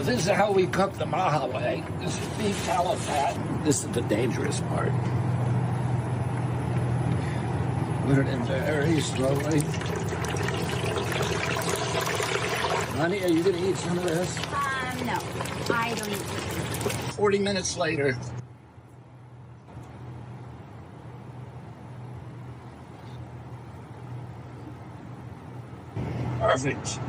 this is how we cook the Maha way. This is beef tallow fat. This is the dangerous part. Put it in very slowly. Honey, are you going to eat some of this? No, I don't eat. 40 minutes later. Perfect.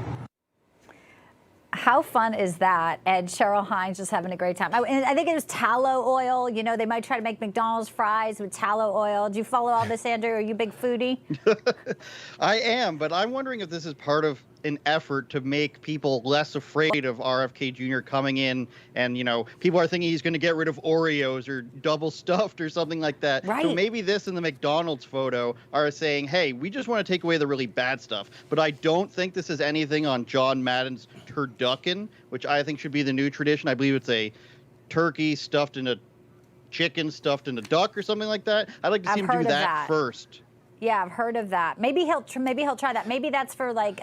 How fun is that? And Cheryl Hines just having a great time. And I think it was tallow oil. You know, they might try to make McDonald's fries with tallow oil. Do you follow all this, Andrew? Are you a big foodie? I am, but I'm wondering if this is part of an effort to make people less afraid of RFK Jr. coming in. And, you know, people are thinking he's going to get rid of Oreos or double stuffed or something like that. Right. So maybe this and the McDonald's photo are saying, hey, we just want to take away the really bad stuff. But I don't think this is anything on John Madden's turducken, which I think should be the new tradition. I believe it's a turkey stuffed in a chicken stuffed in a duck or something like that. I'd like to see him do that first. Yeah, I've heard of that. Maybe he'll try that. Maybe that's for like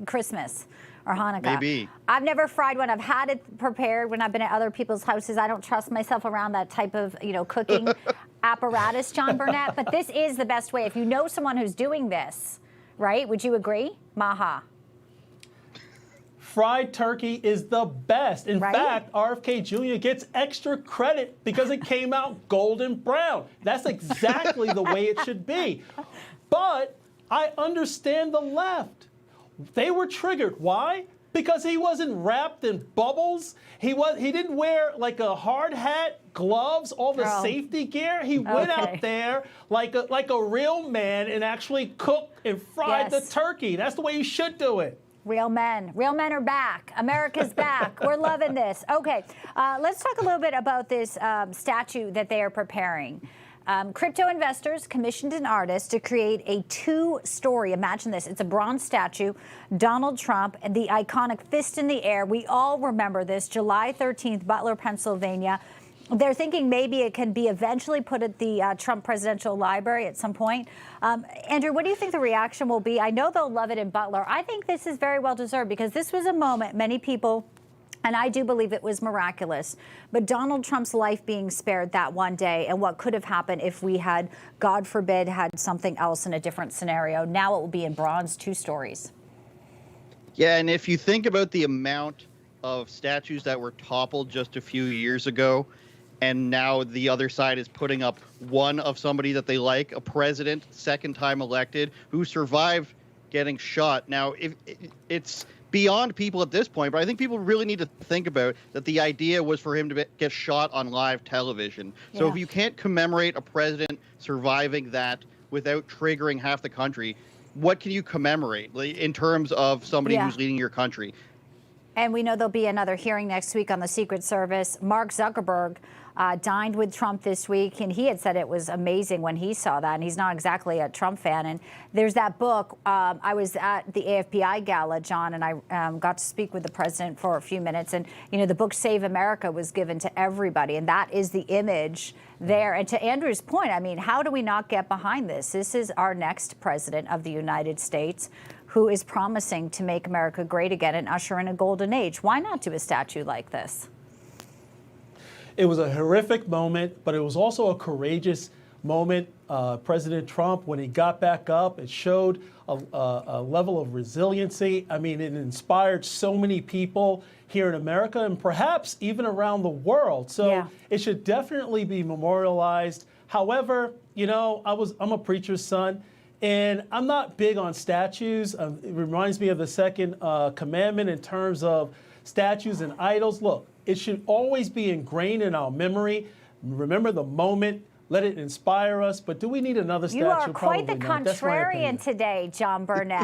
Christmas or Hanukkah. Maybe. I've never fried one. I've had it prepared when I've been at other people's houses. I don't trust myself around that type of, you know, cooking apparatus, John Burnett. But this is the best way. If you know someone who's doing this, right? Would you agree, Maha? Fried turkey is the best. In fact, RFK Jr. gets extra credit because it came out golden brown. That's exactly the way it should be. But I understand the left. They were triggered. Why? Because he wasn't wrapped in bubbles. He didn't wear like a hard hat, gloves, all the safety gear. He went out there like a real man and actually cooked and fried the turkey. That's the way you should do it. Real men are back. America's back. We're loving this. Okay, let's talk a little bit about this statue that they are preparing. Crypto investors commissioned an artist to create a two-story, imagine this, it's a bronze statue, Donald Trump and the iconic fist in the air. We all remember this, July 13th, Butler, Pennsylvania. They're thinking maybe it can be eventually put at the Trump Presidential Library at some point. Andrew, what do you think the reaction will be? I know they'll love it in Butler. I think this is very well deserved because this was a moment many people, and I do believe it was miraculous, but Donald Trump's life being spared that one day and what could have happened if we had, God forbid, had something else in a different scenario. Now it will be in bronze, two stories. Yeah, and if you think about the amount of statues that were toppled just a few years ago, and now the other side is putting up one of somebody that they like, a president, second time elected, who survived getting shot. Now, if it's beyond people at this point, but I think people really need to think about that the idea was for him to get shot on live television. So if you can't commemorate a president surviving that without triggering half the country, what can you commemorate in terms of somebody who's leading your country? And we know there'll be another hearing next week on the Secret Service. Mark Zuckerberg dined with Trump this week, and he had said it was amazing when he saw that, and he's not exactly a Trump fan. And there's that book. I was at the AFPI gala, John, and I got to speak with the president for a few minutes. And, you know, the book Save America was given to everybody, and that is the image there. And to Andrew's point, I mean, how do we not get behind this? This is our next president of the United States who is promising to make America great again and usher in a golden age. Why not do a statue like this? It was a horrific moment, but it was also a courageous moment. President Trump, when he got back up, it showed a level of resiliency. I mean, it inspired so many people here in America and perhaps even around the world. So it should definitely be memorialized. However, you know, I'm a preacher's son, and I'm not big on statues. It reminds me of the second commandment in terms of statues and idols. Look, it should always be ingrained in our memory. Remember the moment. Let it inspire us. But do we need another statue? You are quite the Probably not. contrarian today, John Burnett.